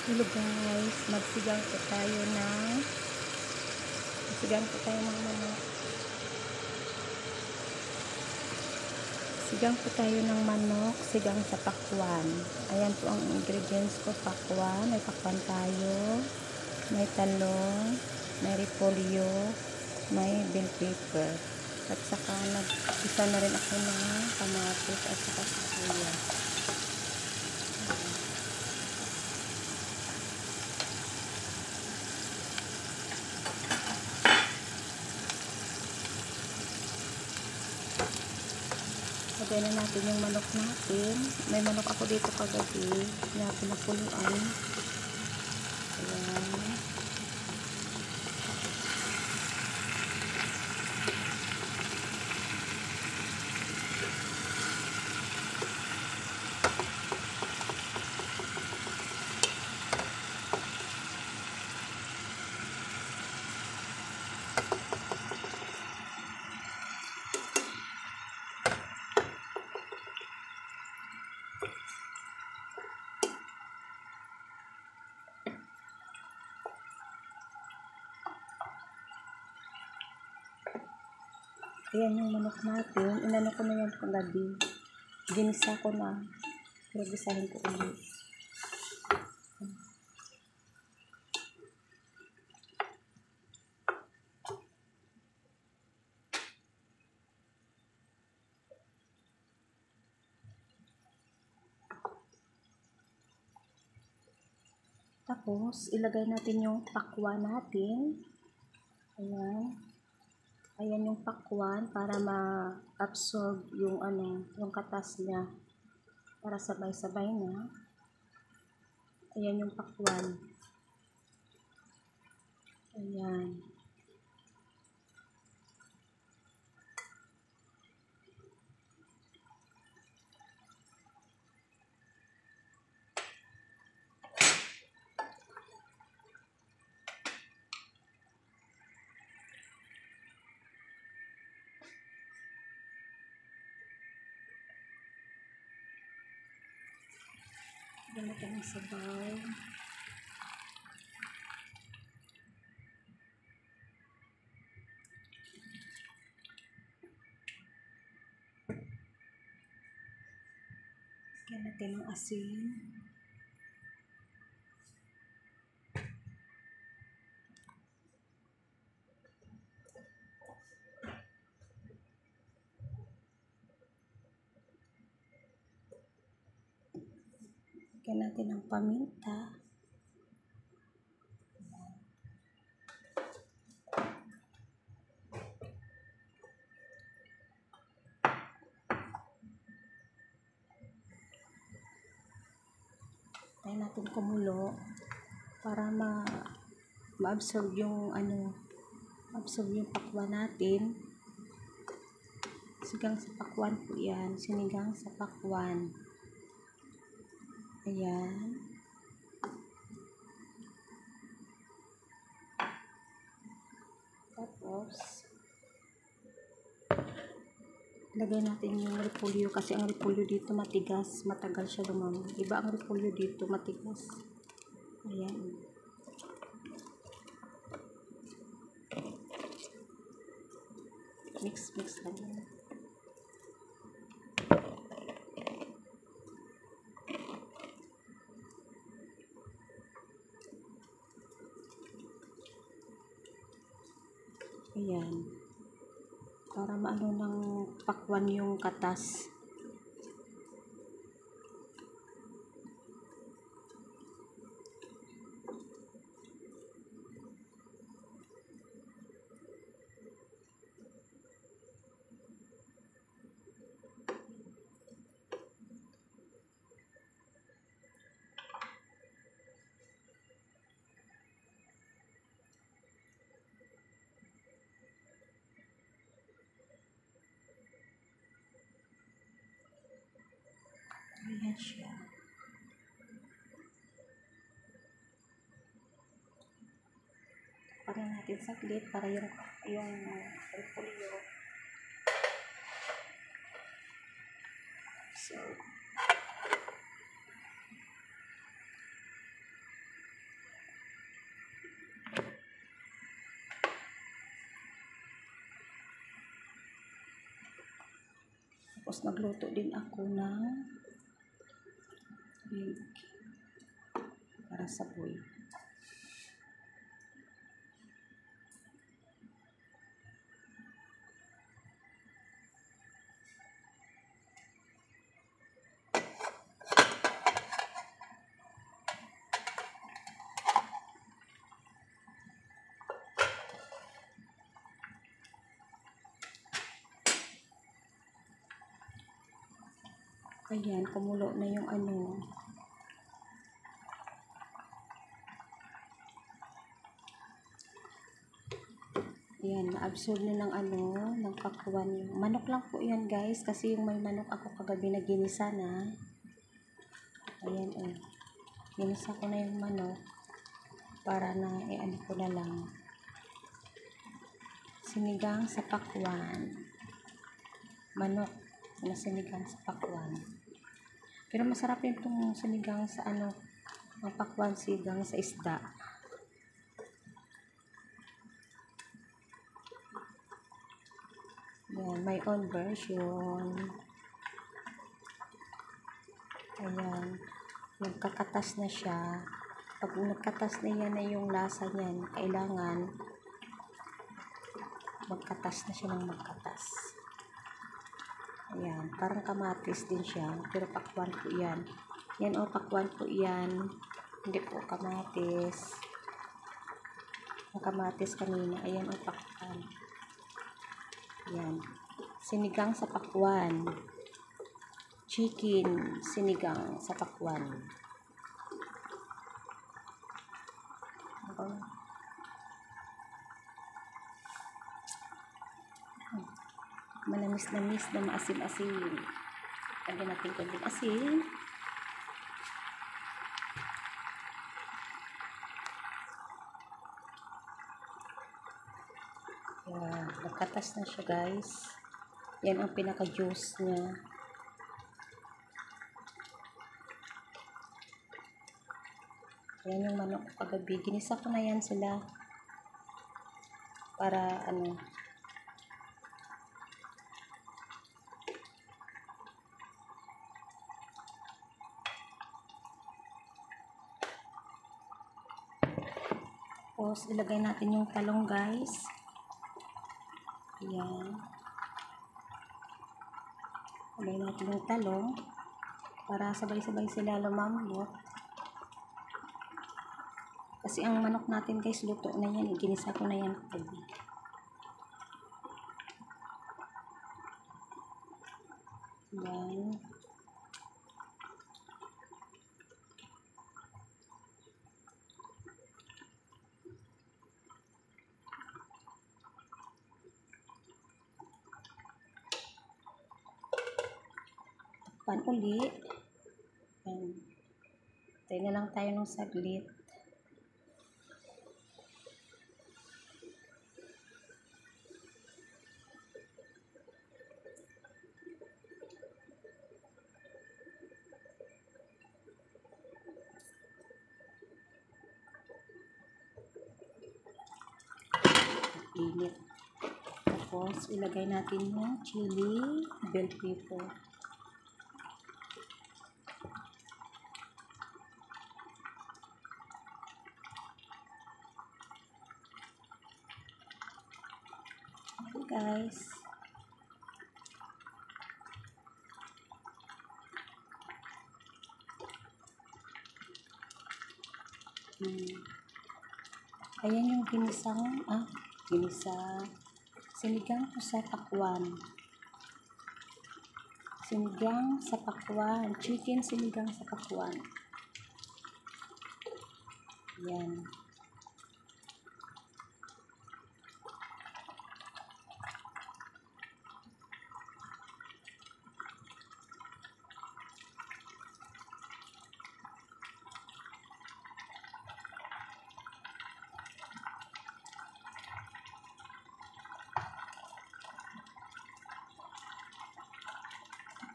Hello guys, magsigang po tayo mga manok. Sigang po tayo ng manok, sigang sa pakwan. Ayan po ang ingredients ko, pakwan. May pakwan tayo, may talong, may repolyo, may bell pepper. At saka nag-isa na rin ako ng kamatis at saka sibuyas. Lagay na natin yung manok natin. May manok ako dito kagabi na pinakuluan. Ayan. Ayan yung manok natin. Inano ko na yan kagabi. Ginisa ko na. Pero gisahin ko ulit. Tapos, ilagay natin yung pakwan natin. Ayan. Ayan yung pakwan para ma-absorb yung yung katas niya. Para sabay-sabay na. Ayan yung pakwan. Ayan. Ganito ang sabaw. Lagyan natin ng asin. Lagyan natin ng paminta. Tayo natin kumulo para ma-absorb yung absorb yung pakwan natin. Sigang sa pakwan po yan. Sinigang sa pakwan. Ayan. Tapos, lagay natin yung repolyo kasi ang repolyo dito matigas. Matagal siya lumamig. Iba ang repolyo dito matigas. Ayan. Mix lang yan. Ayan. Para maano ng pakwan yung katas. Ayan siya. Para natin saglit para yung repolyo. So, Tapos nagluto din ako ng egg para sa boy. Ayan, kumulo na yung ano. Ayan, na-absorb na ng ano, ng pakwan. Manok lang po yan guys, kasi yung may manok ako kagabi na ginisa na. Ayan ginisa ko na yung manok para na ano ko na lang. Sinigang sa pakwan. Manok na sinigang sa pakwan. Pero masarap yung itong sinigang sa ano, ang pakwan sigang sa isda. Yan, my own version. Ayan, nagkakatas na siya. Pag nagkatas na yan na yung lasa niyan, kailangan magkatas na siya ng magkatas. Ayan, parang kamatis din siya, pero pakwan po yan. Yan pakwan po yan. Hindi po kamatis. Ang kamatis kanina, ayan pakwan. Ayan, sinigang sa pakwan. Chicken sinigang sa pakwan. Manamis-namis na maasim-asim. Lagyan natin konting asin. Yan, nagkatas na siya guys. Yan ang pinaka-juice niya. Yan yung manok ko kagabi. Ginisa ko na yan sila. Para ano, tapos ilagay natin yung talong guys. Ayan. Ilagay natin yung talong para sabay-sabay sila lumambot. Kasi ang manok natin guys, luto na yan. Ginisa ko na yan kagabi. Ayan. Pan uli. Ayan. Tayo na lang tayo ng saglit. Init. Tapos ilagay natin yung chili, bell pepper. Okay guys. Ayan yung ginisang sinigang po sa pakwan. Sinigang sa pakwan. Chicken sinigang sa pakwan. Yan.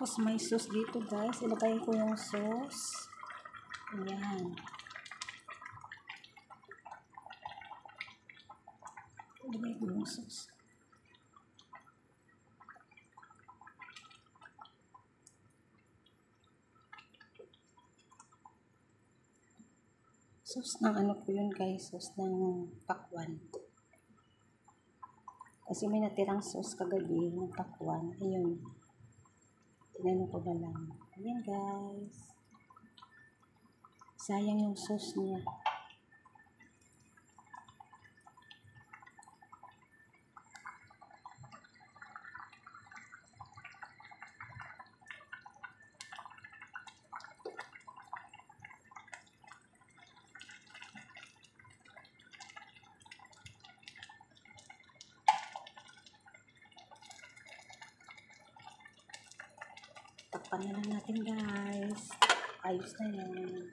Tapos may sauce dito guys. Ilagay ko yung sauce. Ayan. Ilagay ko yung sauce. Sauce ng ano po yun guys, sauce ng pakwan. Kasi may natirang sauce kagabi ng pakwan. Ayun. Tinanong ko na lang. Ayan guys. Sayang yung sauce niya. Takpan na lang natin guys. Ayos na yan.